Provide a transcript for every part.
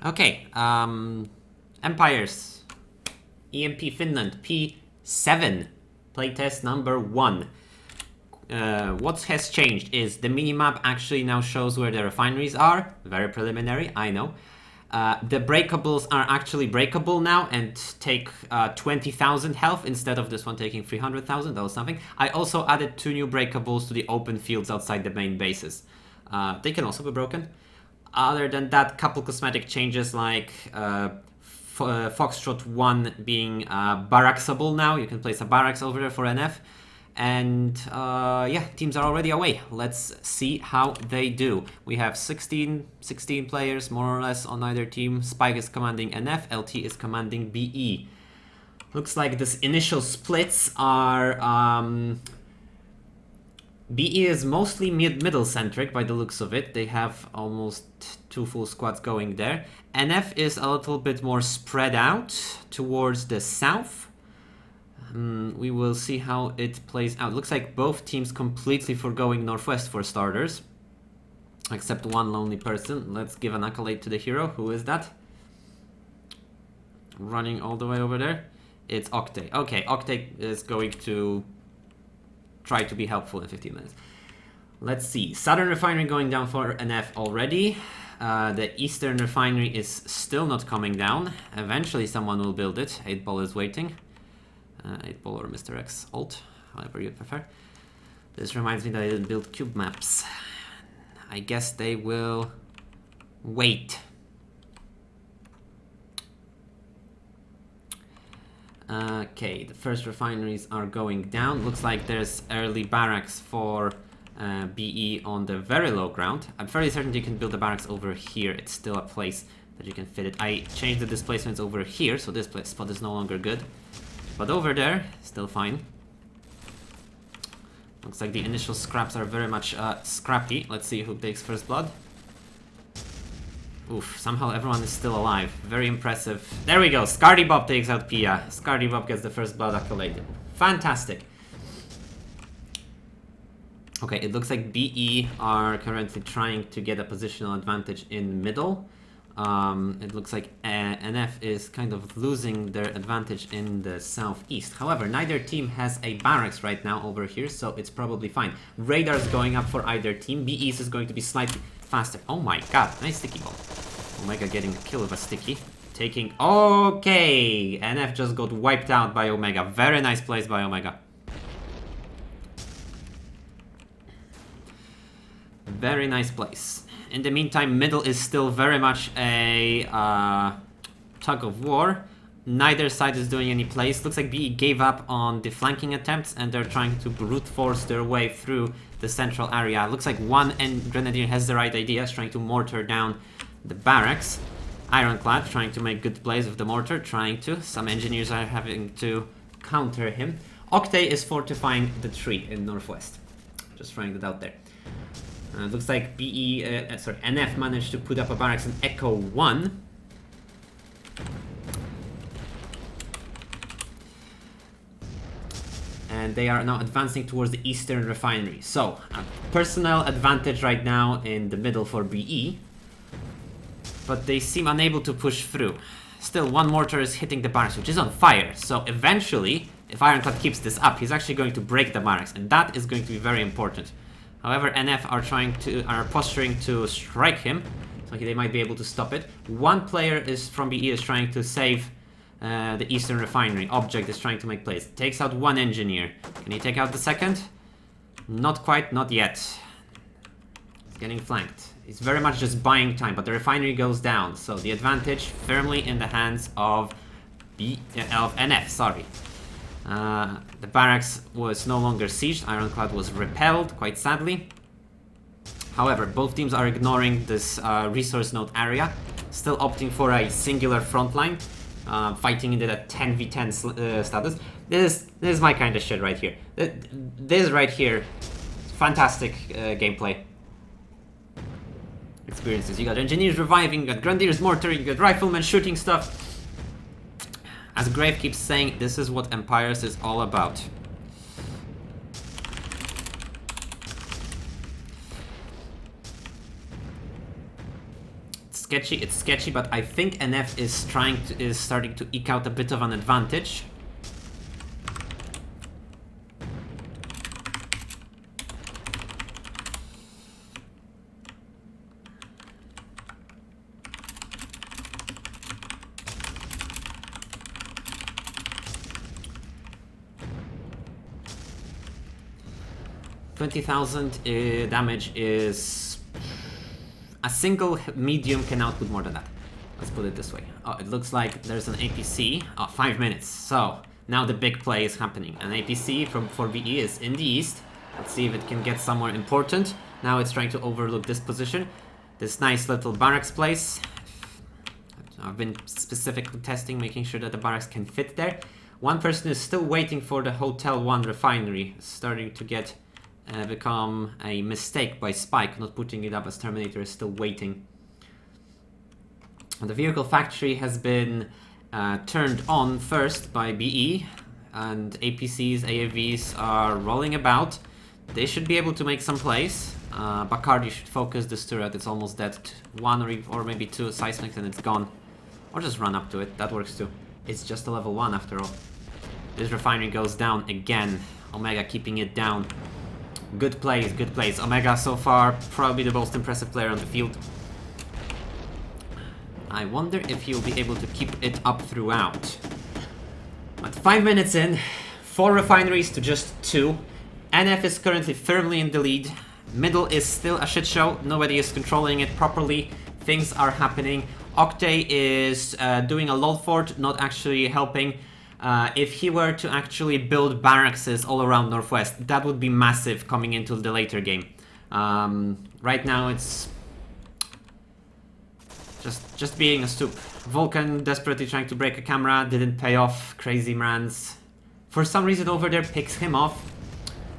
Okay, Empires. EMP Finland, P7. Playtest number 1. What has changed is the minimap actually now shows where the refineries are. Very preliminary, I know. The breakables are actually breakable now and take 20,000 health instead of this one taking 300,000. That was something. I also added 2 new breakables to the open fields outside the main bases. They can also be broken. Other than that, couple cosmetic changes like Foxtrot 1 being barracksable now. You can place a barracks over there for NF. And yeah, teams are already away. Let's see how they do. We have 16 players more or less on either team. Spike is commanding NF, LT is commanding BE. Looks like this initial splits are... BE is mostly middle centric by the looks of it. They have almost 2 full squads going there. NF is a little bit more spread out towards the south. We will see how it plays out. Looks like both teams completely foregoing northwest for starters. Except one lonely person. Let's give an accolade to the hero. Who is that? Running all the way over there. It's Octay. Okay, Octay is going to try to be helpful in 15 minutes. Let's see. Southern Refinery going down for NF already. The Eastern Refinery is still not coming down. Eventually someone will build it. 8-Ball is waiting. 8-Ball or Mr. X Alt, however you prefer. This reminds me that I didn't build cube maps. I guess they will wait. Okay, the first refineries are going down. Looks like there's early barracks for BE on the very low ground. I'm fairly certain you can build the barracks over here. It's still a place that you can fit it. I changed the displacements over here, so this spot is no longer good. But over there, still fine. Looks like the initial scraps are very much scrappy. Let's see who takes first blood. Oof, somehow everyone is still alive. Very impressive. There we go, Scardy Bob takes out Pia. Scardy Bob gets the first blood accolade. Fantastic. Okay, it looks like BE are currently trying to get a positional advantage in middle. It looks like NF is kind of losing their advantage in the southeast. However, neither team has a barracks right now over here, so it's probably fine. Radar's going up for either team. BE's is going to be slightly faster. Oh my god, nice sticky ball. Omega getting a kill with a sticky. Taking... Okay! NF just got wiped out by Omega. Very nice plays by Omega. Very nice place. In the meantime, middle is still very much a tug of war. Neither side is doing any plays. Looks like BE gave up on the flanking attempts and they're trying to brute force their way through the central area. Looks like one Grenadier has the right idea, is trying to mortar down the barracks. Ironclad trying to make good plays with the mortar, trying to. Some engineers are having to counter him. Octay is fortifying the tree in northwest. Just throwing that out there. Looks like NF managed to put up a barracks in Echo 1. And they are now advancing towards the Eastern Refinery. So, a personnel advantage right now in the middle for BE. But they seem unable to push through. Still, one mortar is hitting the barracks, which is on fire. So eventually, if Ironclad keeps this up, he's actually going to break the barracks. And that is going to be very important. However, NF are posturing to strike him, so they might be able to stop it. One player from BE is trying to save the Eastern Refinery. Object is trying to make plays. Takes out one engineer. Can he take out the second? Not quite, not yet. He's getting flanked. He's very much just buying time, but the refinery goes down, so the advantage firmly in the hands of NF. Sorry. The barracks was no longer sieged. Ironclad was repelled, quite sadly. However, both teams are ignoring this resource node area, still opting for a singular front line, fighting in a 10v10 status. This is my kind of shit right here. This right here, fantastic gameplay experiences. You got engineers reviving, you got grenadiers mortaring, you got riflemen shooting stuff. As Grave keeps saying, this is what Empires is all about. It's sketchy, it's sketchy, but I think NF is starting to eke out a bit of an advantage. $20,000 damage is... A single medium can output more than that. Let's put it this way. Oh, it looks like there's an APC. Oh, 5 minutes. So, now the big play is happening. An APC for BE is in the east. Let's see if it can get somewhere important. Now it's trying to overlook this position. This nice little barracks place. I've been specifically testing, making sure that the barracks can fit there. One person is still waiting for the Hotel 1 refinery. It's starting to get... become a mistake by Spike not putting it up, as Terminator is still waiting. The vehicle factory has been turned on first by BE, and APCs, AAVs are rolling about. They should be able to make some plays. Bacardi should focus this turret, it's almost dead. One or maybe two seismics and it's gone. Or just run up to it, that works too. It's just a level 1 after all. This refinery goes down again. Omega keeping it down. Good plays, good plays. Omega so far probably the most impressive player on the field. I wonder if he'll be able to keep it up throughout. But 5 minutes in, 4 refineries to just 2. NF is currently firmly in the lead. Middle is still a shit show. Nobody is controlling it properly. Things are happening. Octay is doing a load fort, not actually helping. If he were to actually build barracks all around Northwest, that would be massive coming into the later game. Right now it's just being a stoop. Vulcan desperately trying to break a camera, didn't pay off. Crazy Mans, for some reason over there, picks him off,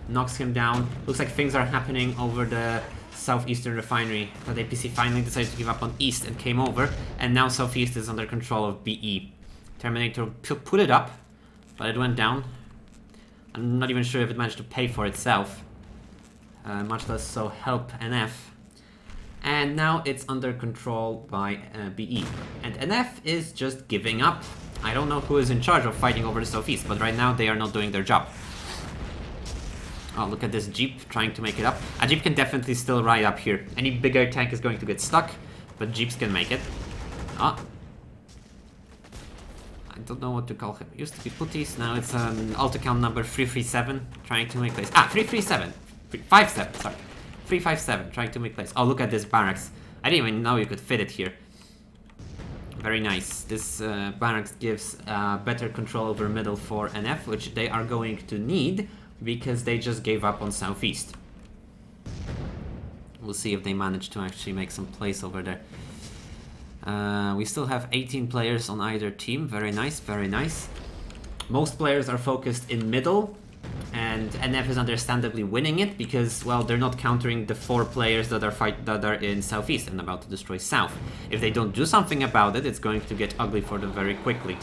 knocks him down. Looks like things are happening over the southeastern refinery, but APC finally decided to give up on east and came over, and now southeast is under control of BE. Terminator put it up, but it went down. I'm not even sure if it managed to pay for itself, much less so help NF. And now it's under control by BE. And NF is just giving up. I don't know who is in charge of fighting over the southeast, but right now they are not doing their job. Oh, look at this Jeep trying to make it up. A Jeep can definitely still ride up here. Any bigger tank is going to get stuck, but Jeeps can make it. Ah. I don't know what to call him. It used to be Putties, now it's alt account number 337, trying to make place. Ah, 337! 357, sorry. 357, trying to make place. Oh, look at this barracks. I didn't even know you could fit it here. Very nice. This barracks gives better control over middle for NF, which they are going to need, because they just gave up on southeast. We'll see if they manage to actually make some plays over there. We still have 18 players on either team. Very nice, very nice. Most players are focused in middle, and NF is understandably winning it because, well, they're not countering the 4 players that are in southeast and about to destroy south. If they don't do something about it, it's going to get ugly for them very quickly.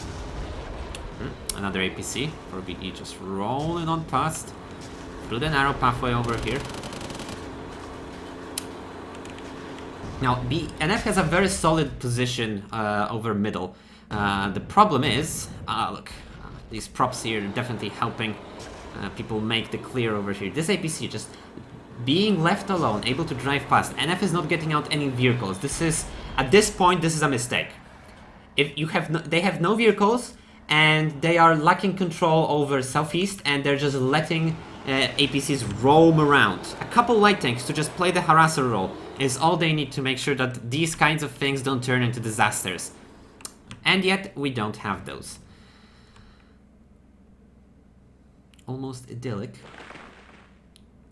Another APC for BE, just rolling on past through the narrow pathway over here. Now, NF has a very solid position over middle. The problem is, look, these props here are definitely helping people make the clear over here. This APC just being left alone, able to drive past. NF is not getting out any vehicles. This is, at this point, this is a mistake. If you have, they have no vehicles, and they are lacking control over southeast, and they're just letting APCs roam around. A couple light tanks to just play the harasser role is all they need to make sure that these kinds of things don't turn into disasters. And yet, we don't have those. Almost idyllic.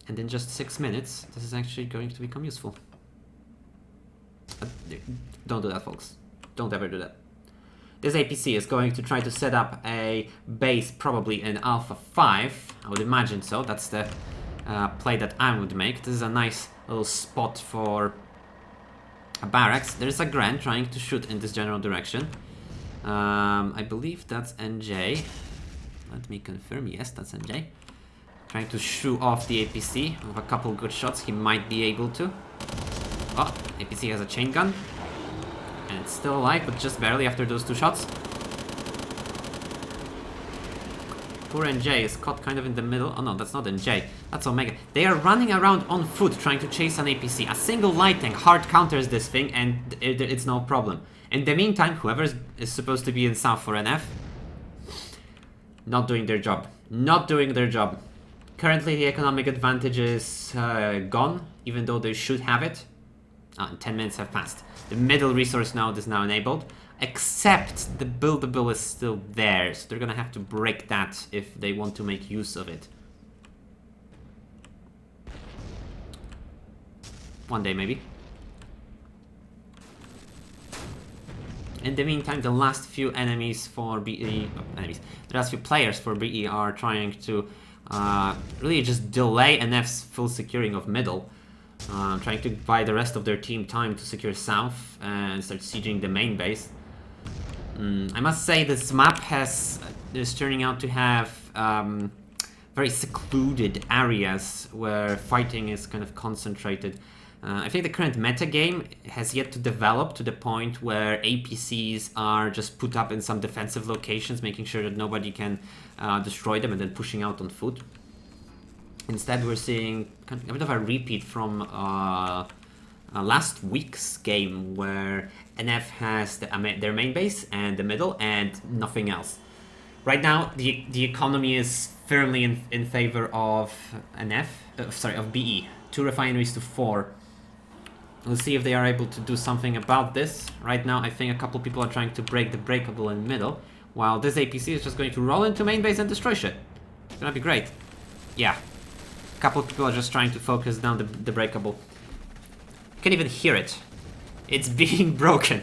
And in just 6 minutes, this is actually going to become useful. Don't do that, folks. Don't ever do that. This APC is going to try to set up a base probably in Alpha 5. I would imagine so. That's the play that I would make. This is a nice little spot for a barracks. There's a Grand trying to shoot in this general direction. I believe that's NJ. Let me confirm. Yes, that's NJ. Trying to shoo off the APC. With a couple good shots, he might be able to. Oh, APC has a chain gun. And it's still alive, but just barely after those 2 shots. Poor NJ is caught kind of in the middle. Oh no, that's not NJ. That's Omega. They are running around on foot trying to chase an APC. A single light tank hard counters this thing and it's no problem. In the meantime, whoever is supposed to be in south for NF, not doing their job. Not doing their job. Currently the economic advantage is gone, even though they should have it. 10 minutes have passed. The middle resource node is now enabled. Except the buildable is still there, so they're gonna have to break that if they want to make use of it. One day, maybe. In the meantime, the last few enemies for BE... the last few players for BE are trying to really just delay NF's full securing of middle. Trying to buy the rest of their team time to secure south and start sieging the main base. I must say this map is turning out to have very secluded areas where fighting is kind of concentrated. I think the current meta game has yet to develop to the point where APCs are just put up in some defensive locations, making sure that nobody can destroy them and then pushing out on foot. Instead, we're seeing a bit of a repeat from last week's game where NF has their main base and the middle and nothing else. Right now, the economy is firmly in favor of NF, of BE. 2 refineries to 4. We'll see if they are able to do something about this. Right now, I think a couple people are trying to break the breakable in middle, while this APC is just going to roll into main base and destroy shit. It's gonna be great. Yeah. A couple of people are just trying to focus down the breakable. You can even hear it. It's being broken.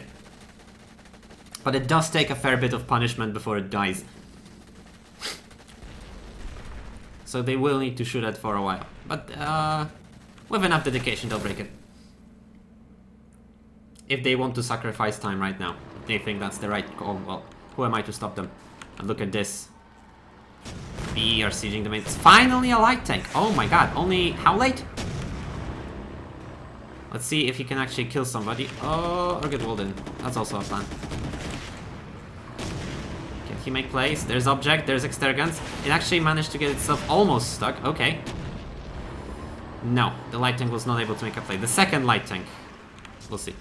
But it does take a fair bit of punishment before it dies. So they will need to shoot it for a while. But with enough dedication, they'll break it. If they want to sacrifice time right now. They think that's the right call. Well, who am I to stop them? And look at this. BE are sieging the main. It's finally a light tank. Oh my god. Only how late? Let's see if he can actually kill somebody. Oh, or get walled in. That's also a plan. Can he make plays? There's object, there's extergans. It actually managed to get itself almost stuck. Okay. No, the light tank was not able to make a play. The second light tank. We'll see.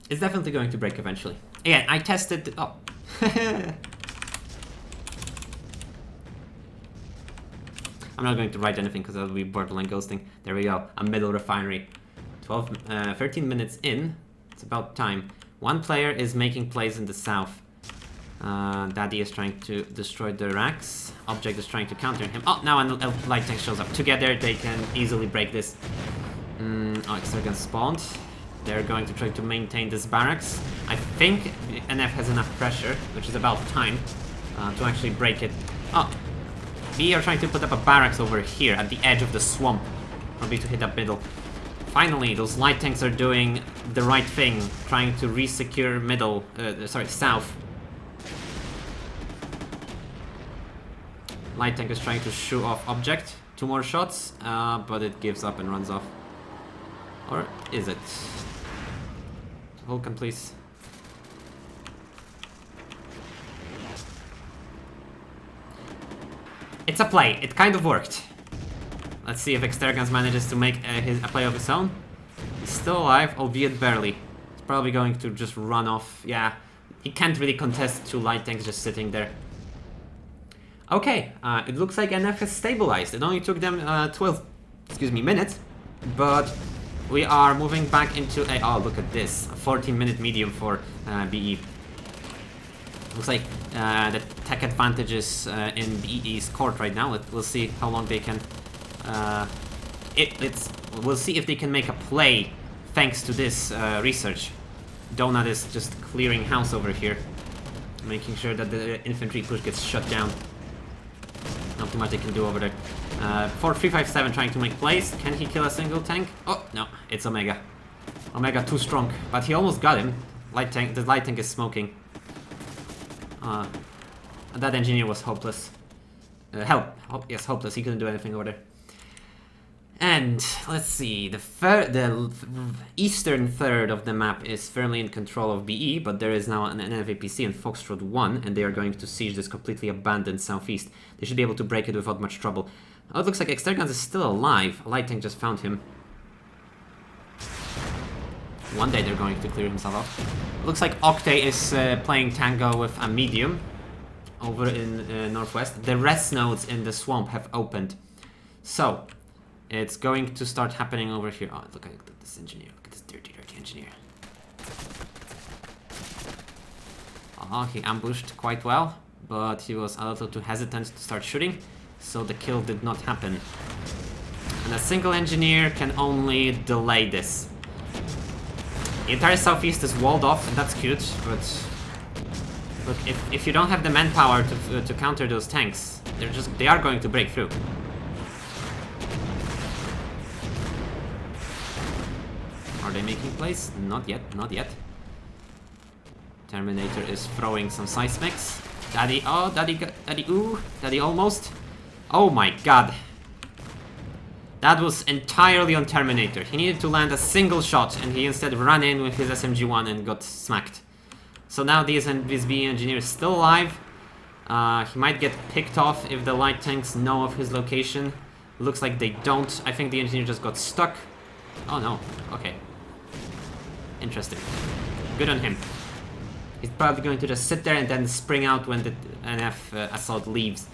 It's definitely going to break eventually. Again, I tested... Oh. I'm not going to write anything because that'll be borderline ghosting. There we go. A middle refinery. 13 minutes in. It's about time. One player is making plays in the south. D.D.D is trying to destroy the racks. Object is trying to counter him. Oh, now a light tank shows up. Together they can easily break this. Oh, Extergan spawned. They're going to try to maintain this barracks. I think NF has enough pressure, which is about time, to actually break it. Oh, we are trying to put up a barracks over here at the edge of the swamp, probably to hit up middle. Finally, those light tanks are doing the right thing, trying to re-secure middle, south. Light tank is trying to shoot off object. 2 more shots, but it gives up and runs off. Or is it? Vulcan, please. It's a play. It kind of worked. Let's see if Extergans manages to make a play of his own. He's still alive, albeit barely. He's probably going to just run off. Yeah, he can't really contest 2 light tanks just sitting there. Okay, it looks like NF has stabilized. It only took them 12 minutes, but we are moving back into a... Oh, look at this. A 14-minute medium for BE. Looks like the tech advantages in BE's court right now. We'll see how long they can... We'll see if they can make a play thanks to this research. Donut is just clearing house over here, making sure that the infantry push gets shut down. Not too much they can do over there. 4357 trying to make plays. Can he kill a single tank? Oh, no, it's Omega. Omega too strong, but he almost got him. The light tank is smoking. That engineer was hopeless. Yes, hopeless. He couldn't do anything over there. And let's see, the eastern third of the map is firmly in control of BE, but there is now an NFAPC in Foxtrot 1, and they are going to siege this completely abandoned southeast. They should be able to break it without much trouble. Oh, it looks like Extergans is still alive. A light tank just found him. One day they're going to clear himself out. Looks like Octane is playing Tango with a medium over in northwest. The rest nodes in the swamp have opened. So, it's going to start happening over here. Oh, look at this engineer. Look at this dirty engineer. Oh, he ambushed quite well, but he was a little too hesitant to start shooting, so the kill did not happen. And a single engineer can only delay this. The entire southeast is walled off, and that's cute, but look, if you don't have the manpower to counter those tanks, they are going to break through. Are they making plays? Not yet, not yet. Terminator is throwing some seismics. Daddy, oh, Daddy almost. Oh my god. That was entirely on Terminator. He needed to land a single shot, and he instead ran in with his SMG-1 and got smacked. So now this BE engineer is still alive. He might get picked off if the light tanks know of his location. Looks like they don't. I think the engineer just got stuck. Oh no, okay. Interesting. Good on him. He's probably going to just sit there and then spring out when the NF assault leaves.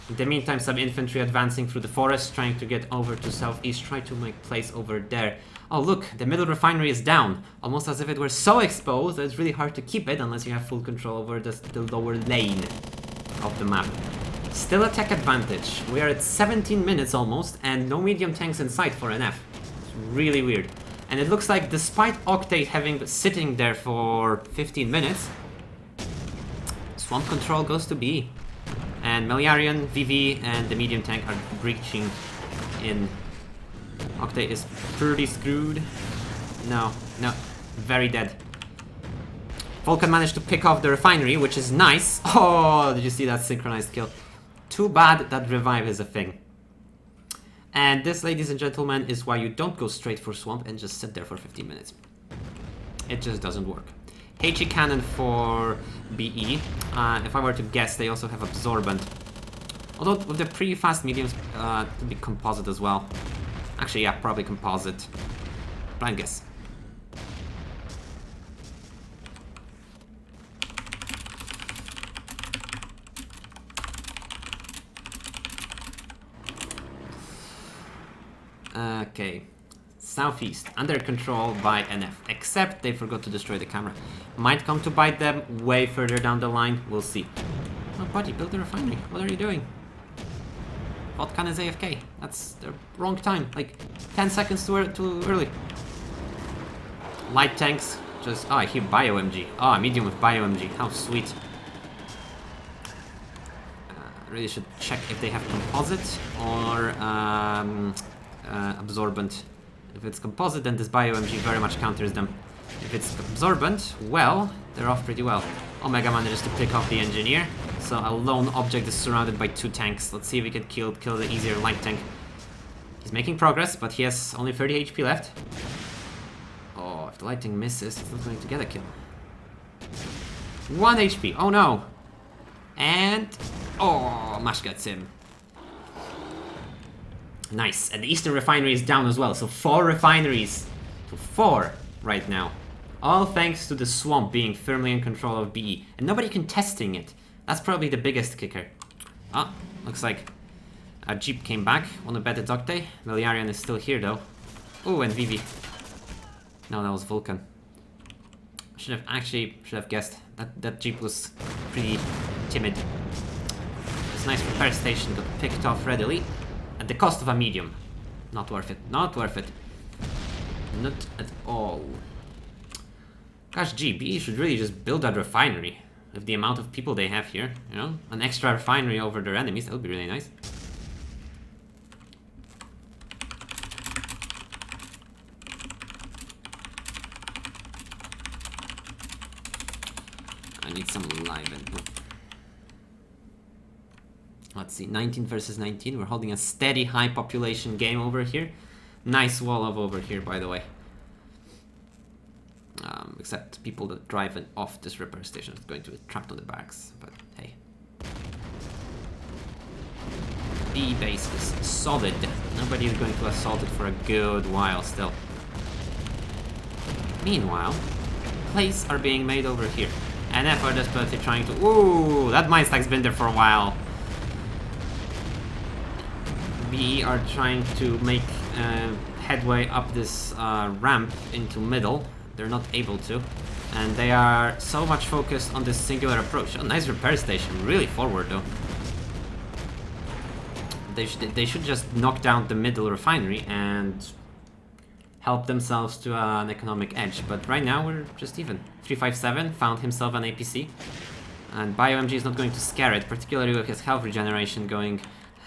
In the meantime, some infantry advancing through the forest, trying to get over to southeast, try to make place over there. Oh look, the middle refinery is down, almost as if it were so exposed that it's really hard to keep it unless you have full control over the lower lane of the map. Still a tech advantage. We are at 17 minutes almost, and no medium tanks in sight for NF. It's really weird. And it looks like despite Octane sitting there for 15 minutes, swamp control goes to B. And Meliarian, VV, and the medium tank are breaching in. Octane is pretty screwed. No, very dead. Vulcan managed to pick off the refinery, which is nice. Oh, did you see that synchronized kill? Too bad that revive is a thing. And this, ladies and gentlemen, is why you don't go straight for swamp and just sit there for 15 minutes. It just doesn't work. HE cannon for BE. If I were to guess, they also have absorbent. Although with the pretty fast mediums, it could be composite as well. Actually, yeah, probably composite. Blind guess. Okay. Southeast, under control by NF, except they forgot to destroy the camera. Might come to bite them way further down the line, we'll see. Oh buddy, build the refinery, what are you doing? Vodkan is AFK, that's the wrong time, like 10 seconds too early. Light tanks, just, oh I hear bio-MG, oh medium with bio-MG, how sweet. Really should check if they have composite or absorbent. If it's composite, then this bio-MG very much counters them. If it's absorbent, well, they're off pretty well. Omega manages to pick off the engineer, so a lone object is surrounded by 2 tanks. Let's see if we can kill the easier light tank. He's making progress, but he has only 30 HP left. Oh, if the light tank misses, it's not going to get a kill. 1 HP, oh no! And... oh, Mash gets him. Nice, and the eastern refinery is down as well, so 4 refineries to 4 right now. All thanks to the swamp being firmly in control of BE, and nobody contesting it. That's probably the biggest kicker. Ah, looks like a Jeep came back. Wanna bet it's Octane? Meliarian is still here though. Oh, and Vivi. No, that was Vulcan. Should have guessed. That Jeep was pretty timid. This nice repair station got picked off readily. At the cost of a medium. Not worth it. Not worth it. Not at all. Gosh, GB should really just build that refinery. With the amount of people they have here, you know? An extra refinery over their enemies, that would be really nice. I need some live input. Let's see, 19 versus 19. We're holding a steady high population game over here. Nice wall of over here, by the way. Except people that drive it off this repair station is going to be trapped on the barracks, but hey. B base is solid. Nobody is going to assault it for a good while still. Meanwhile, plays are being made over here. NF are desperately trying to... Ooh, that mine stack's been there for a while. B are trying to make headway up this ramp into middle. They're not able to. And they are so much focused on this singular approach. Oh, nice repair station. Really forward, though. They should just knock down the middle refinery and help themselves to an economic edge. But right now, we're just even. 357 found himself an APC. And BioMG is not going to scare it, particularly with his health regeneration going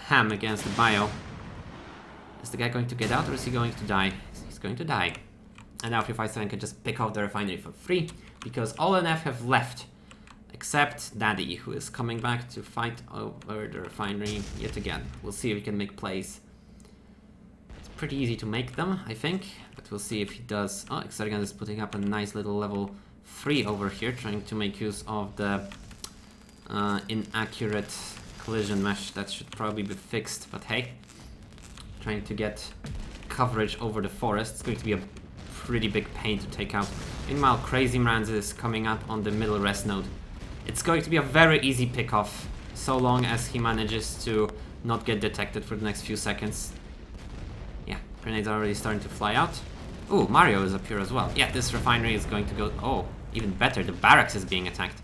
ham against the Bio. Is the guy going to get out, or is he going to die? He's going to die. And now 357 can just pick off the refinery for free, because all NF have left, except D.D.D, who is coming back to fight over the refinery yet again. We'll see if he can make plays. It's pretty easy to make them, I think, but we'll see if he does. Oh, Exergan is putting up a nice little level 3 over here, trying to make use of the inaccurate collision mesh. That should probably be fixed, but hey. Trying to get coverage over the forest. It's going to be a pretty big pain to take out. Meanwhile, Crazy Mrans is coming up on the middle rest node. It's going to be a very easy pick-off, so long as he manages to not get detected for the next few seconds. Yeah, grenades are already starting to fly out. Ooh, Mario is up here as well. Yeah, this refinery is going to go... Oh, even better, the barracks is being attacked.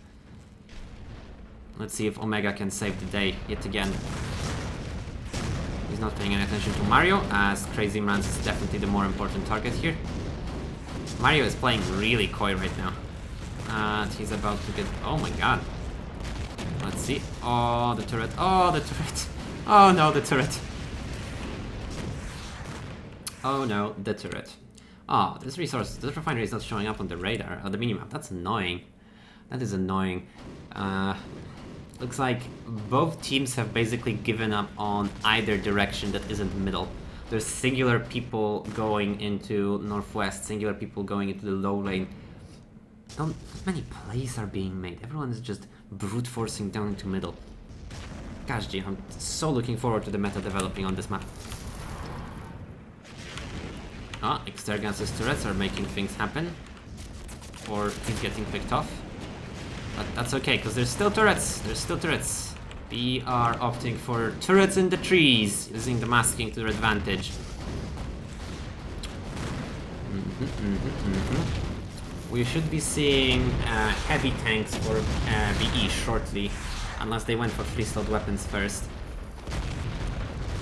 Let's see if Omega can save the day yet again. He's not paying any attention to Mario, as Crazy Mrans is definitely the more important target here. Mario is playing really coy right now. And he's about to get... Oh my god. Let's see. Oh, the turret. Oh, the turret. Oh no, the turret. Oh no, the turret. Oh, this refinery is not showing up on the radar, or the minimap. That's annoying. That is annoying. Looks like both teams have basically given up on either direction that isn't middle. There's singular people going into northwest, singular people going into the low lane. Not many plays are being made. Everyone is just brute forcing down into middle. Gosh, gee, I'm so looking forward to the meta developing on this map. Ah, Extergan's turrets are making things happen. Or he's getting picked off. But that's okay, because there's still turrets. There's still turrets. We are opting for turrets in the trees, using the masking to their advantage. We should be seeing heavy tanks for BE shortly, unless they went for free-slot weapons first.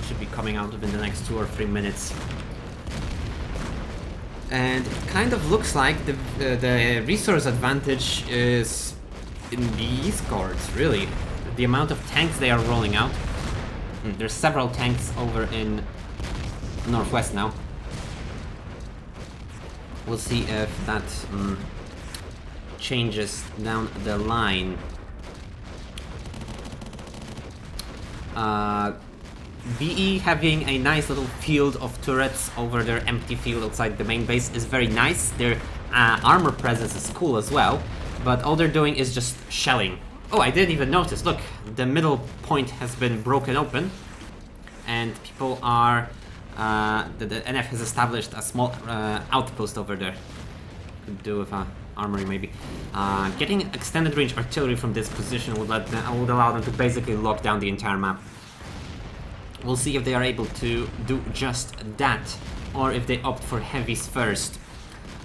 Should be coming out within the next 2 or 3 minutes. And it kind of looks like the resource advantage is in these cards, really. The amount of tanks they are rolling out. There's several tanks over in northwest now. We'll see if that changes down the line. BE having a nice little field of turrets over their empty field outside the main base is very nice. Their armor presence is cool as well, but all they're doing is just shelling. Oh, I didn't even notice. Look, the middle point has been broken open, and people are... the NF has established a small outpost over there. Could do with a armory, maybe. Getting extended range artillery from this position would allow them to basically lock down the entire map. We'll see if they are able to do just that, or if they opt for heavies first.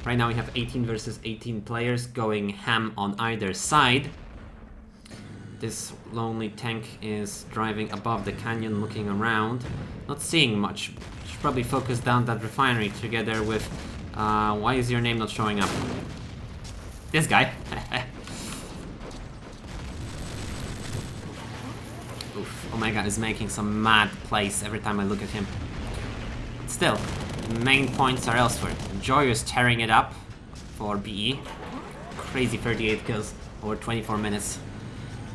Right now we have 18 versus 18 players going ham on either side. This lonely tank is driving above the canyon, looking around, not seeing much. Should probably focus down that refinery together with... why is your name not showing up? This guy. Oof, Omega is making some mad plays every time I look at him. But still, the main points are elsewhere. Joy is tearing it up for BE. Crazy 38 kills. over 24 minutes.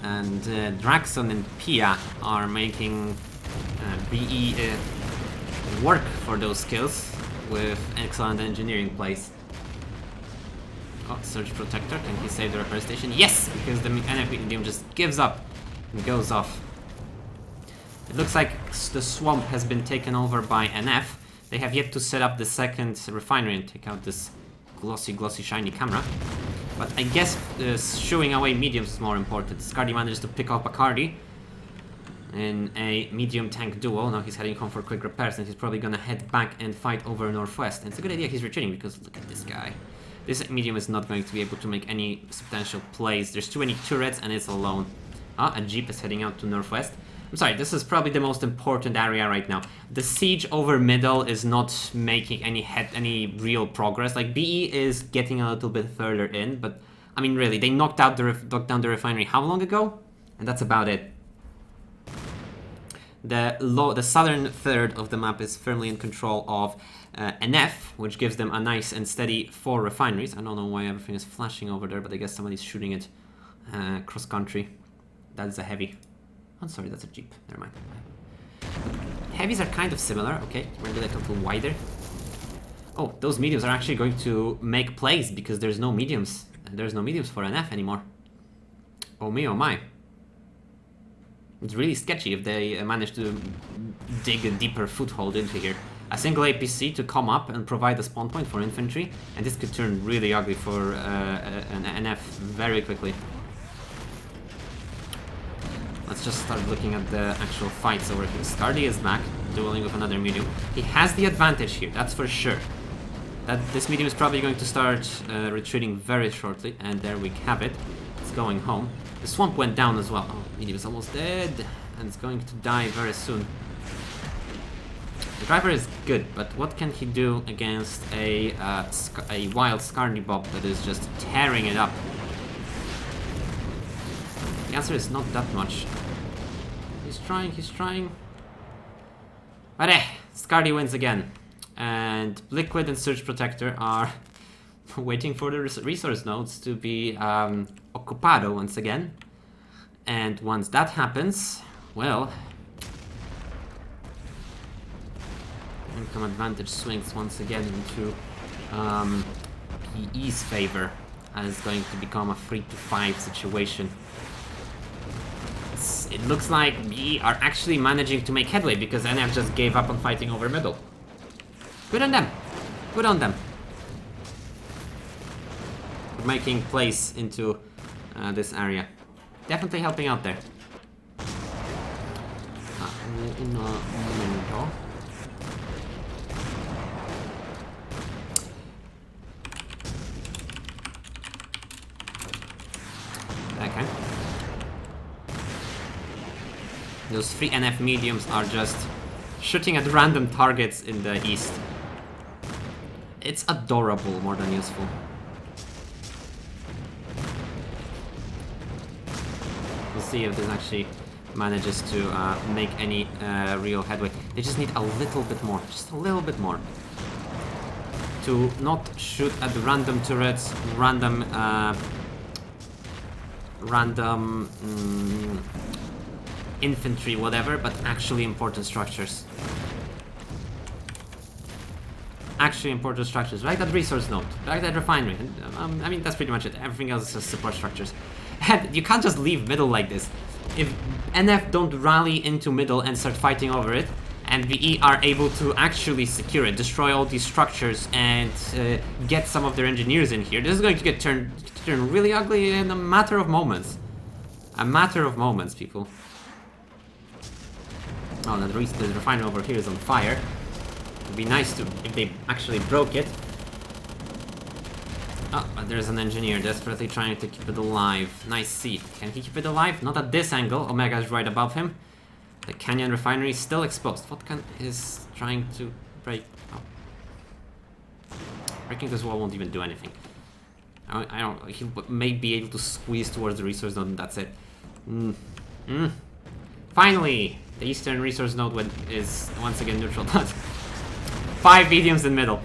And Draxon and Pia are making BE work for those skills with excellent engineering plays. Oh, Surge Protector, can he save the repair station? Yes, because the NF medium just gives up and goes off. It looks like the swamp has been taken over by NF. They have yet to set up the second refinery and take out this glossy shiny camera. But I guess shooing away mediums is more important. Scardy manages to pick off Bacardi in a medium tank duo. Now he's heading home for quick repairs and he's probably gonna head back and fight over northwest. And it's a good idea he's retreating because look at this guy. This medium is not going to be able to make any substantial plays. There's too many turrets and it's alone. Ah, a jeep is heading out to northwest. I'm sorry, this is probably the most important area right now. The siege over middle is not making any real progress. Like, BE is getting a little bit further in, but I mean, really, they knocked down the refinery how long ago? And that's about it. The southern third of the map is firmly in control of NF, which gives them a nice and steady 4 refineries. I don't know why everything is flashing over there, but I guess somebody's shooting it cross country. That's a heavy. I'm sorry, that's a jeep. Never mind. Heavies are kind of similar. Okay, maybe like a little wider. Oh, those mediums are actually going to make plays because there's no mediums. There's no mediums for NF anymore. Oh me, oh my. It's really sketchy if they manage to dig a deeper foothold into here. A single APC to come up and provide a spawn point for infantry, and this could turn really ugly for an NF very quickly. Let's just start looking at the actual fights over here. Scardy is back, dueling with another medium. He has the advantage here, that's for sure. This medium is probably going to start retreating very shortly, and there we have it. It's going home. The swamp went down as well. Oh, medium is almost dead, and it's going to die very soon. The driver is good, but what can he do against a wild Scardy Bob that is just tearing it up? The answer is not that much. He's trying. But Scardy wins again. And Liquid and Surge Protector are waiting for the resource nodes to be occupado once again. And once that happens, well, income advantage swings once again into PE's favor, and it's going to become a 3-5 situation. It looks like we are actually managing to make headway because NF just gave up on fighting over middle. Good on them. Good on them. Making plays into this area. Definitely helping out there. Un momento. Okay. Those 3 NF mediums are just shooting at random targets in the east. It's adorable more than useful. We'll see if this actually manages to make any real headway. They just need a little bit more, just a little bit more. To not shoot at random turrets, random infantry, whatever, but actually important structures. Actually important structures, like that resource node, like that refinery. And, I mean, that's pretty much it. Everything else is just support structures. And you can't just leave middle like this. If NF don't rally into middle and start fighting over it, and VE are able to actually secure it, destroy all these structures, and get some of their engineers in here, this is going to get turned really ugly in a matter of moments. A matter of moments, people. Oh, the refinery over here is on fire. It'd be nice to if they actually broke it. Oh, but there's an engineer desperately trying to keep it alive. Nice seed. Can he keep it alive? Not at this angle. Omega is right above him. The Canyon refinery is still exposed. Vodkan is trying to break. Oh. Breaking this wall won't even do anything. I don't. He may be able to squeeze towards the resource node, and that's it. Finally, the eastern resource node is once again neutral. But 5 mediums in middle.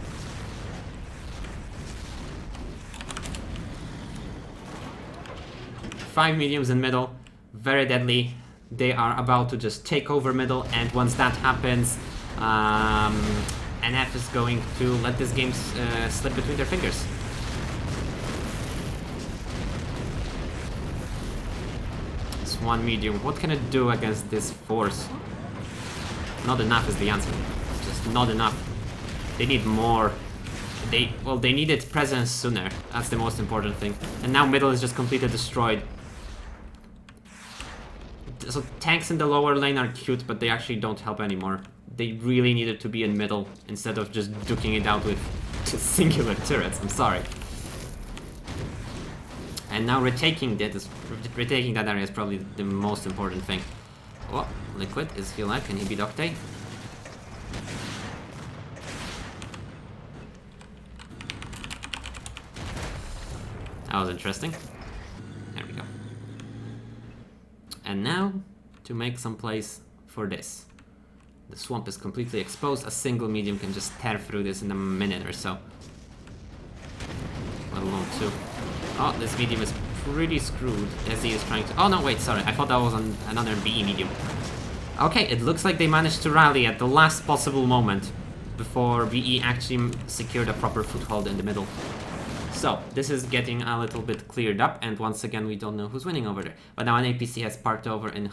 5 mediums in middle, very deadly. They are about to just take over middle, and once that happens, NF is going to let this game slip between their fingers. It's one medium. What can it do against this force? Not enough is the answer. Just not enough. They need more. They needed presence sooner. That's the most important thing. And now middle is just completely destroyed. So tanks in the lower lane are cute, but they actually don't help anymore. They really needed to be in middle instead of just duking it out with singular turrets. I'm sorry. And now retaking that area is probably the most important thing. Oh, Liquid is he alive? Can he beat Octane? That was interesting. There we go. And now, to make some place for this. The swamp is completely exposed. A single medium can just tear through this in a minute or so. Let alone two. Oh, this medium is pretty screwed as he is trying to... Oh no, wait, sorry. I thought that was another BE medium. Okay, it looks like they managed to rally at the last possible moment before BE actually secured a proper foothold in the middle. So, this is getting a little bit cleared up, and once again we don't know who's winning over there. But now an APC has parked over in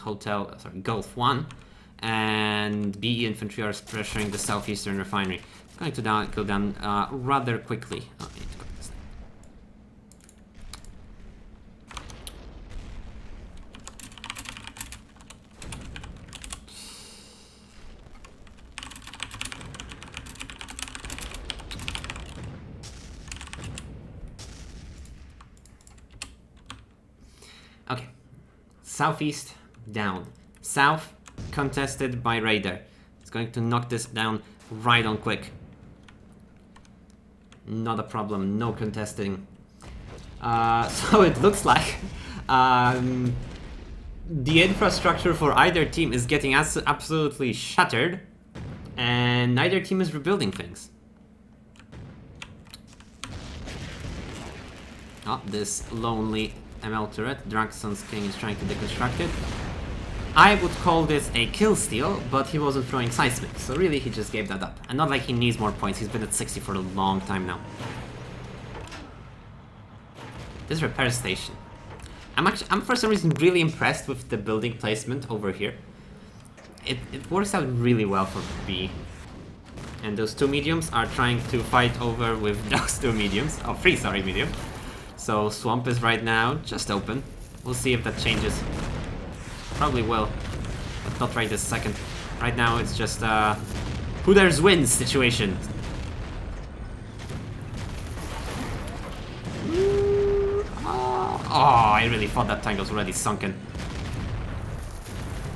Gulf 1, and BE infantry are pressuring the southeastern refinery. It's going to go down rather quickly. Oh, I need to go this Okay, southeast down. South contested by Raider. It's going to knock this down right on quick. Not a problem, no contesting. So it looks like the infrastructure for either team is getting absolutely shattered, and neither team is rebuilding things. Oh, this lonely ML turret, Draxon's King, is trying to deconstruct it. I would call this a kill steal, but he wasn't throwing seismic, so really he just gave that up. And not like he needs more points, he's been at 60 for a long time now. This repair station. I'm for some reason really impressed with the building placement over here. It works out really well for B. And those two mediums are trying to fight over with those two mediums. Oh, three, sorry, medium. So Swamp is right now just open. We'll see if that changes. Probably will, but not right this second. Right now it's just who dares wins situation. Oh, I really thought that tank was already sunken.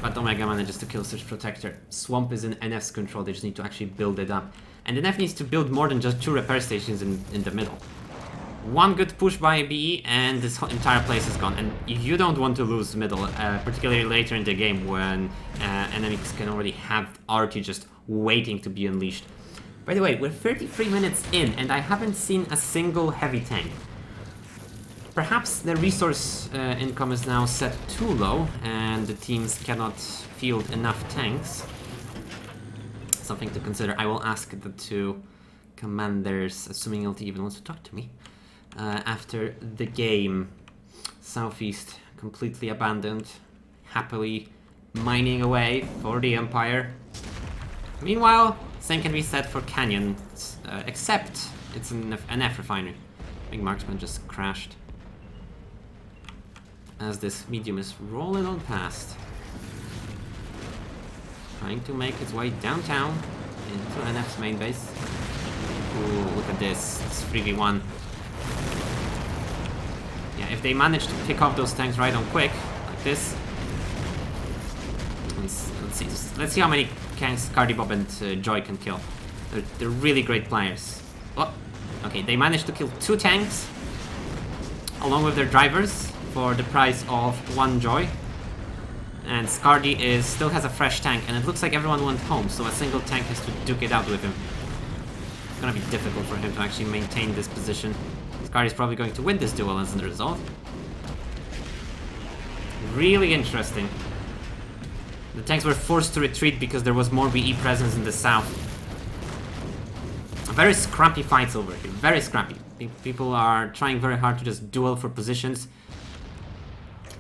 But Omega manages to kill Surge Protector. Swamp is in NF's control, they just need to actually build it up. And NF needs to build more than just two repair stations in the middle. One good push by BE and this entire place is gone. And you don't want to lose middle, particularly later in the game when enemies can already have RT just waiting to be unleashed. By the way, we're 33 minutes in and I haven't seen a single heavy tank. Perhaps the resource income is now set too low and the teams cannot field enough tanks. Something to consider. I will ask the two commanders, assuming LT even wants to talk to me, after the game. Southeast completely abandoned, happily mining away for the Empire. Meanwhile, same can be said for Canyon, except it's an NF refinery. Big Marksman just crashed as this medium is rolling on past, trying to make its way downtown into NF's main base. Ooh, look at this, it's 3v1. Yeah, if they manage to pick off those tanks right on quick, like this. Let's see how many tanks Cardi Bob and Joy can kill. They're really great players. Oh, okay, they managed to kill 2 tanks along with their drivers for the price of 1 Joy. And Scardy still has a fresh tank, and it looks like everyone went home, so a single tank has to duke it out with him. It's gonna be difficult for him to actually maintain this position. Scardy's probably going to win this duel as a result. Really interesting. The tanks were forced to retreat because there was more BE presence in the south. Very scrappy fights over here, very scrappy. People are trying very hard to just duel for positions.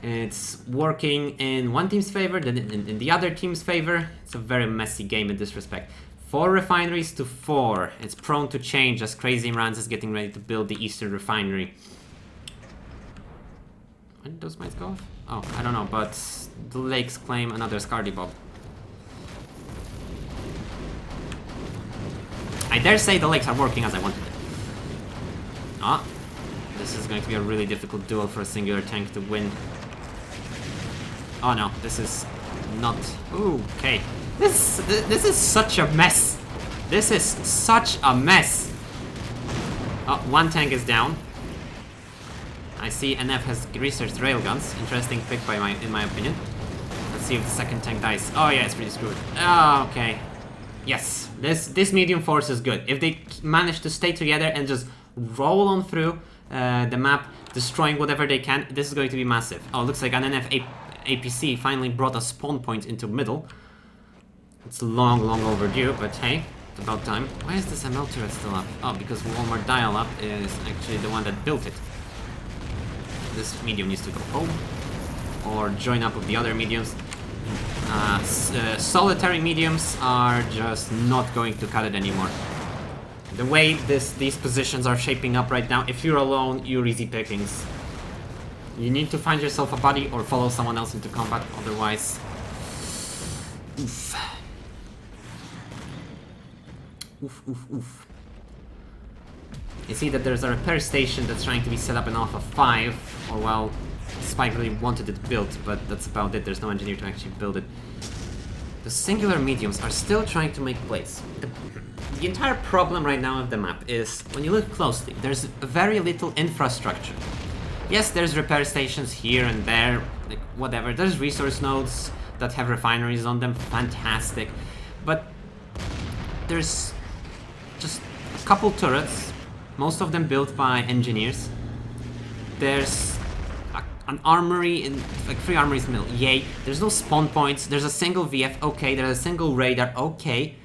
It's working in one team's favor, then in the other team's favor. It's a very messy game in this respect. 4 refineries to 4. It's prone to change as Crazy Imran's is getting ready to build the Eastern Refinery. When did those mines go off? Oh, I don't know, but the lakes claim another Scardy Bob. I dare say the lakes are working as I wanted it. Ah, this is going to be a really difficult duel for a singular tank to win. Oh no, this is not... Ooh, okay. This is such a mess. This is such a mess. Oh, one tank is down. I see NF has researched railguns. Interesting pick in my opinion. Let's see if the second tank dies. Oh yeah, it's pretty screwed. Oh, okay. Yes, this medium force is good. If they manage to stay together and just roll on through the map, destroying whatever they can, this is going to be massive. Oh, looks like an NF APC finally brought a spawn point into middle. It's long overdue, but hey, it's about time. Why is this ML turret still up? Oh, because Walmart dial-up is actually the one that built it. This medium needs to go home or join up with the other mediums. Solitary mediums are just not going to cut it anymore. The way these positions are shaping up right now, if you're alone, you're easy pickings. You need to find yourself a buddy or follow someone else into combat, otherwise... Oof. Oof. You see that there's a repair station that's trying to be set up in Alpha 5, or well, Spike really wanted it built, but that's about it. There's no engineer to actually build it. The singular mediums are still trying to make plays. The entire problem right now of the map is, when you look closely, there's very little infrastructure. Yes, there's repair stations here and there, like whatever. There's resource nodes that have refineries on them, fantastic. But there's just a couple turrets, most of them built by engineers. There's an armory, like 3 armories middle, yay. There's no spawn points, there's a single VF, okay. There's a single radar, okay.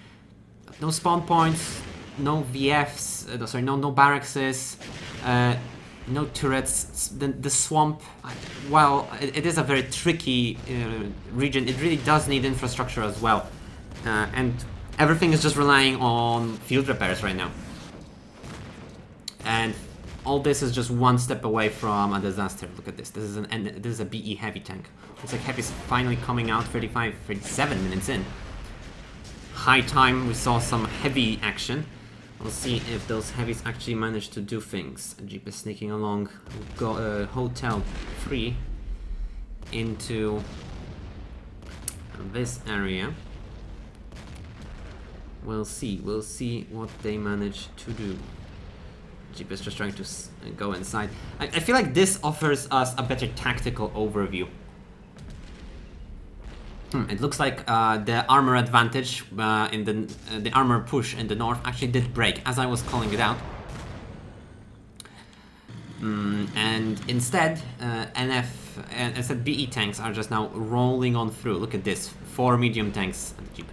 No spawn points, no VFs, sorry, no barracks, no turrets. The swamp, well, it is a very tricky region. It really does need infrastructure as well. And everything is just relying on field repairs right now. And all this is just one step away from a disaster. Look at this. This is a BE heavy tank. Looks like heavy's finally coming out 37 minutes in. High time we saw some heavy action. We'll see if those heavies actually manage to do things. Jeep is sneaking along Hotel 3 into this area. We'll see what they manage to do. Jeep is just trying to go inside. I feel like this offers us a better tactical overview. It looks like the armor advantage in the armor push in the north actually did break, as I was calling it out. And instead, instead BE tanks are just now rolling on through. Look at this, 4 medium tanks. Jeep.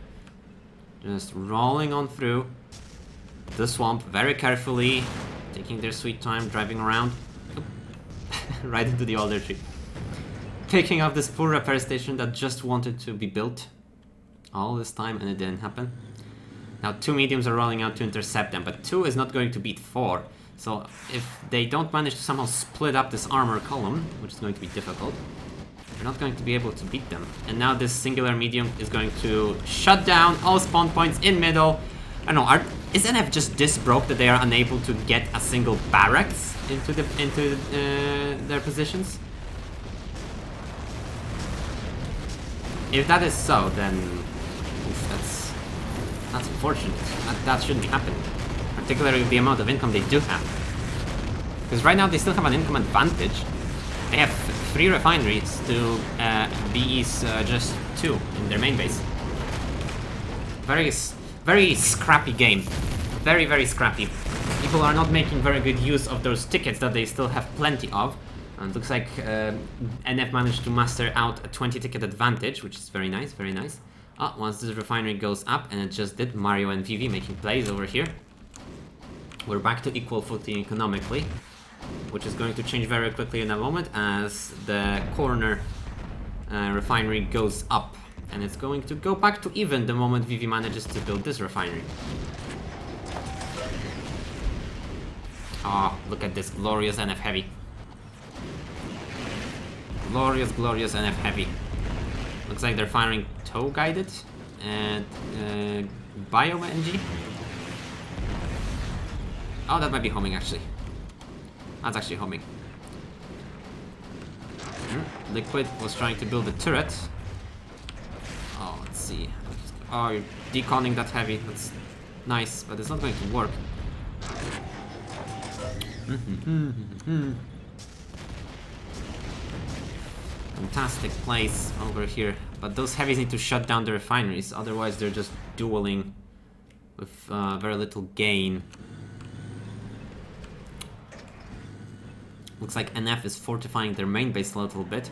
Just rolling on through the swamp very carefully, taking their sweet time, driving around. Right into the alder tree. Picking up this poor repair station that just wanted to be built all this time and it didn't happen. Now 2 mediums are rolling out to intercept them, but 2 is not going to beat 4. So if they don't manage to somehow split up this armor column, which is going to be difficult, they're not going to be able to beat them. And now this singular medium is going to shut down all spawn points in middle. I don't know, is NF just this broke that they are unable to get a single barracks into their positions? If that is so, then oof, that's unfortunate. That shouldn't be happening, particularly with the amount of income they do have. Because right now they still have an income advantage. They have 3 refineries to BE's just 2 in their main base. Very scrappy game. Very scrappy. People are not making very good use of those tickets that they still have plenty of. And looks like NF managed to master out a 20 ticket advantage, which is very nice, very nice. Once this refinery goes up, and it just did, Mario and Vivi making plays over here. We're back to equal footing economically, which is going to change very quickly in a moment as the corner refinery goes up. And it's going to go back to even the moment Vivi manages to build this refinery. Oh, look at this glorious NF heavy. Glorious, glorious NF heavy. Looks like they're firing tow guided and bio NG. Oh, that might be homing actually. That's actually homing. Liquid was trying to build a turret. Oh, let's see. Oh, you're deconning that heavy. That's nice, but it's not going to work. Fantastic place over here, but those heavies need to shut down the refineries, otherwise they're just dueling with very little gain. Looks like NF is fortifying their main base a little bit.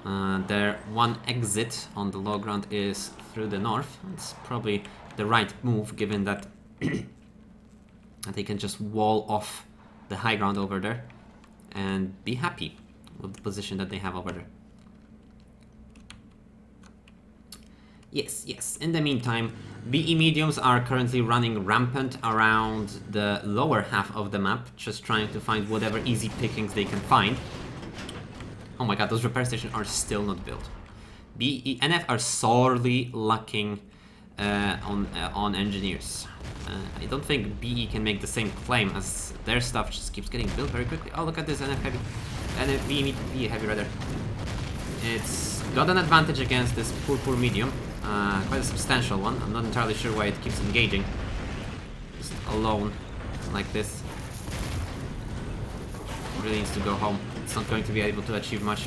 Their one exit on the low ground is through the north. It's probably the right move, given that that they can just wall off the high ground over there and be happy with the position that they have over there. Yes, yes. In the meantime, BE mediums are currently running rampant around the lower half of the map, just trying to find whatever easy pickings they can find. Oh my god, those repair stations are still not built. BE NF are sorely lacking on engineers. I don't think BE can make the same claim, as their stuff just keeps getting built very quickly. Oh, look at this NF heavy. NF BE heavy rather. It's got an advantage against this poor medium. Quite a substantial one. I'm not entirely sure why it keeps engaging. Just alone, like this. It really needs to go home. It's not going to be able to achieve much.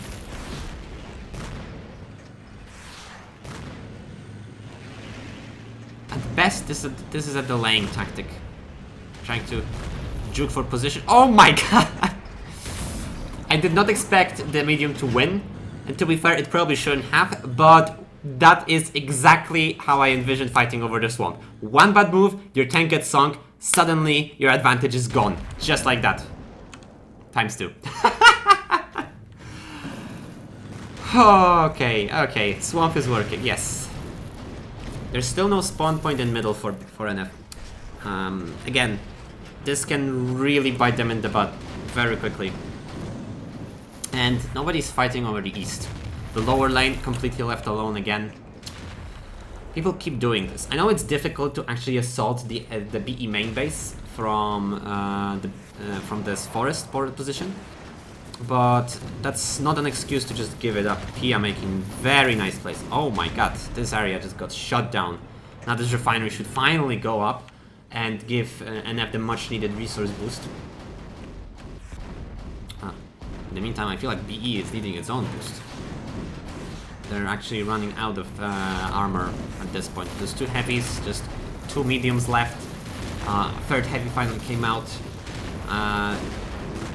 At best, this is a delaying tactic. Trying to juke for position. Oh my god! I did not expect the medium to win. And to be fair, it probably shouldn't have, but that is exactly how I envisioned fighting over the swamp. One bad move, your tank gets sunk, suddenly your advantage is gone. Just like that. Times 2. Okay, swamp is working, yes. There's still no spawn point in middle for NF. Again, this can really bite them in the butt very quickly. And nobody's fighting over the east. The lower lane completely left alone again. People keep doing this. I know it's difficult to actually assault the BE main base from this forest position, but that's not an excuse to just give it up. Pia making very nice plays. Oh my god, this area just got shut down. Now this refinery should finally go up and give NF the much needed resource boost. In the meantime, I feel like BE is needing its own boost. They're actually running out of armor at this point. There's 2 heavies, just 2 mediums left. Third heavy finally came out.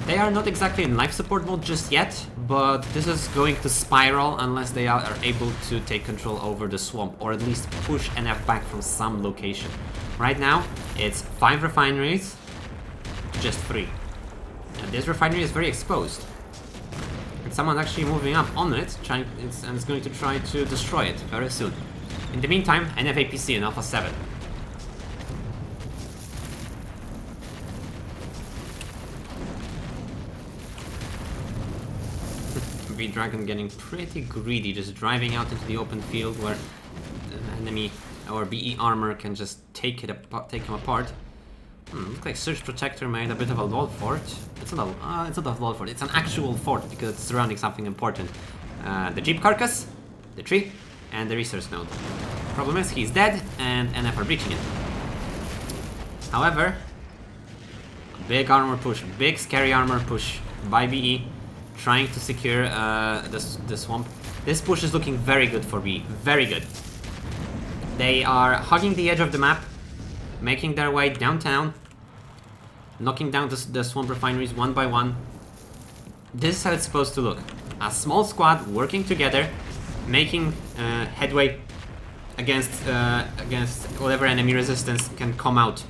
They are not exactly in life support mode just yet, but this is going to spiral unless they are able to take control over the swamp, or at least push NF back from some location. Right now, it's 5 refineries, just 3. And this refinery is very exposed. And someone's actually moving up on it, and it's going to try to destroy it very soon. In the meantime, NF APC in Alpha 7. V-Dragon getting pretty greedy, just driving out into the open field where the enemy or BE armor can just take him apart. Looks like Surge Protector made a bit of a lol fort. It's not a lol fort, it's an actual fort because it's surrounding something important. The Jeep carcass, the tree, and the resource node. Problem is, he's dead, and NF are breaching it. However, big armor push, big scary armor push by BE, trying to secure the swamp. This push is looking very good for BE, very good. They are hugging the edge of the map, making their way downtown, knocking down the swamp refineries one by one. This is how it's supposed to look. A small squad working together, making headway against whatever enemy resistance can come out.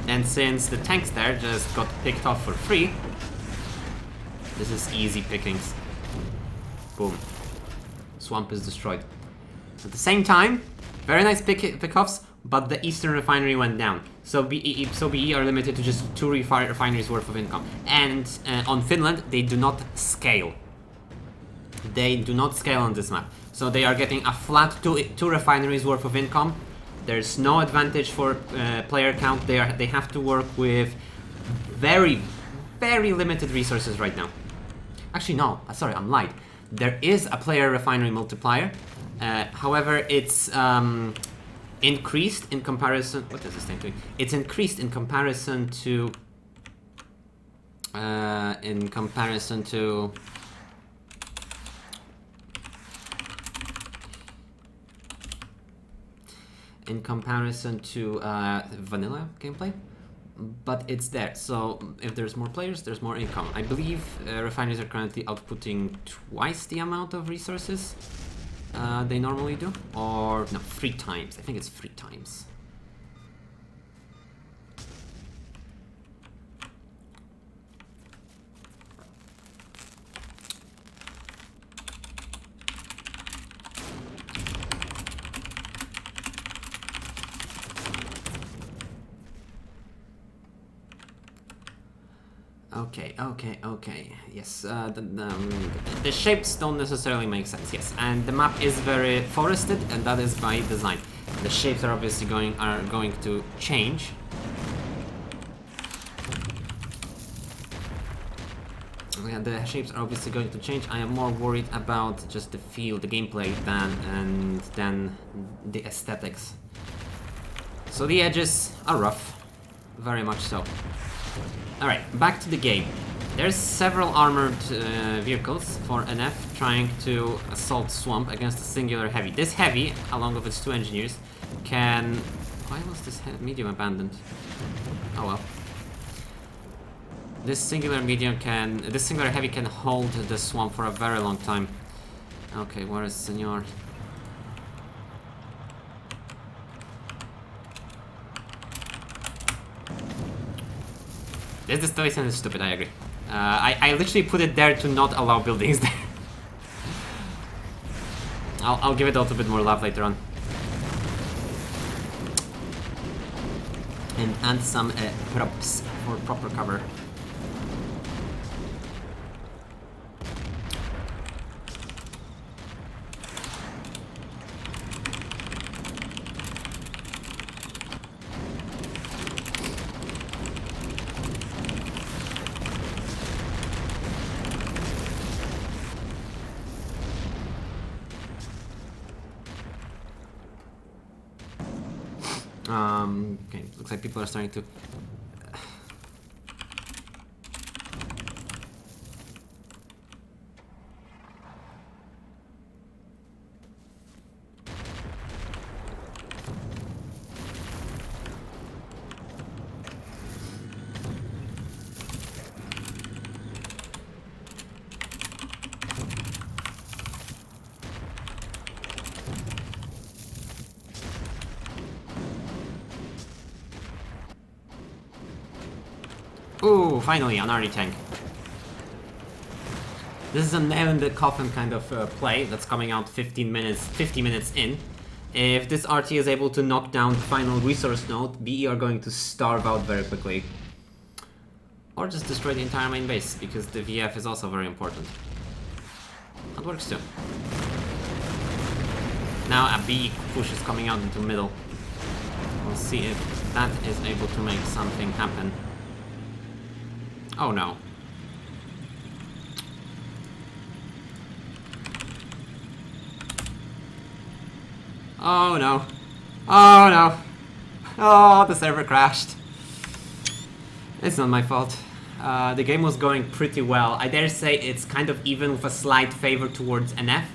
And since the tanks there just got picked off for free, this is easy pickings. Boom. Swamp is destroyed. At the same time, very nice pickoffs, but the Eastern refinery went down. So BE are limited to just 2 refineries worth of income. And on Finland, they do not scale. They do not scale on this map. So they are getting a flat 2 refineries worth of income. There's no advantage for player count. They have to work with very, very limited resources right now. Actually, no. Sorry, I'm lied. There is a player refinery multiplier. However, it's increased in comparison. What is this thing doing? It's increased in comparison to. In comparison to vanilla gameplay, but it's there. So if there's more players, there's more income. I believe refineries are currently outputting twice the amount of resources they normally do, or no, 3 times. I think it's 3 times. Okay. Yes, the shapes don't necessarily make sense. Yes, and the map is very forested, and that is by design. The shapes are obviously going to change. Yeah, the shapes are obviously going to change. I am more worried about just the feel, the gameplay, than the aesthetics. So the edges are rough, very much so. Alright, back to the game. There's several armored vehicles for NF trying to assault Swamp against a singular heavy. This heavy, along with its 2 engineers, can... Why was this medium abandoned? Oh well. This singular heavy can hold the Swamp for a very long time. Okay, where is Senor? This distillation is stupid, I agree. I literally put it there to not allow buildings there. I'll give it a little bit more love later on. And some props for proper cover. Okay, looks like people are starting to... Ooh, finally, an arty tank. This is a nail in the coffin kind of play that's coming out 50 minutes in. If this RT is able to knock down the final resource node, BE are going to starve out very quickly. Or just destroy the entire main base, because the VF is also very important. That works too. Now a BE push is coming out into middle. We'll see if that is able to make something happen. Oh no. Oh no. Oh no. Oh, the server crashed. It's not my fault. The game was going pretty well. I dare say it's kind of even with a slight favor towards NF.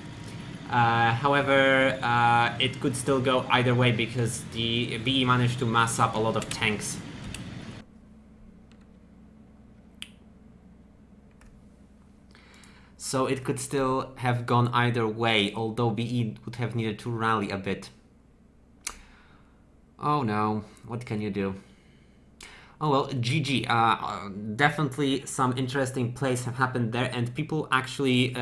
However, it could still go either way because the BE managed to mass up a lot of tanks. So it could still have gone either way, although BE would have needed to rally a bit. Oh no, what can you do? Oh well, GG. Definitely some interesting plays have happened there, and people actually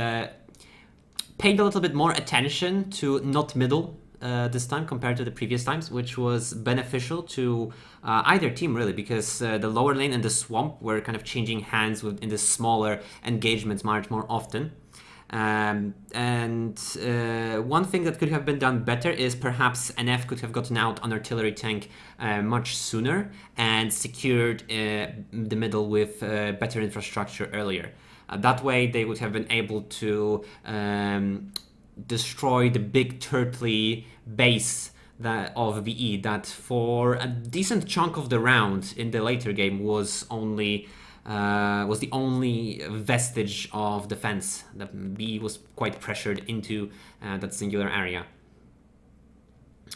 paid a little bit more attention to not middle this time compared to the previous times, which was beneficial to either team really, because the lower lane and the swamp were kind of changing hands in the smaller engagements much more often. And one thing that could have been done better is perhaps NF could have gotten out an artillery tank much sooner and secured the middle with better infrastructure earlier. That way they would have been able to destroy the big turtly base of BE that for a decent chunk of the round in the later game was the only vestige of defense. The BE was quite pressured into that singular area.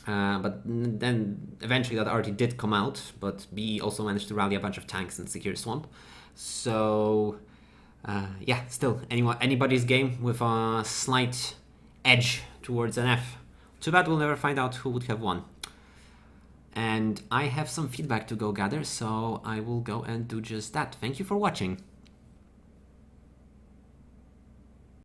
But then eventually that arty did come out, but BE also managed to rally a bunch of tanks and secure swamp. So yeah, still anybody's game with a slight edge towards NF. Too bad we'll never find out who would have won. And I have some feedback to go gather, so I will go and do just that. Thank you for watching.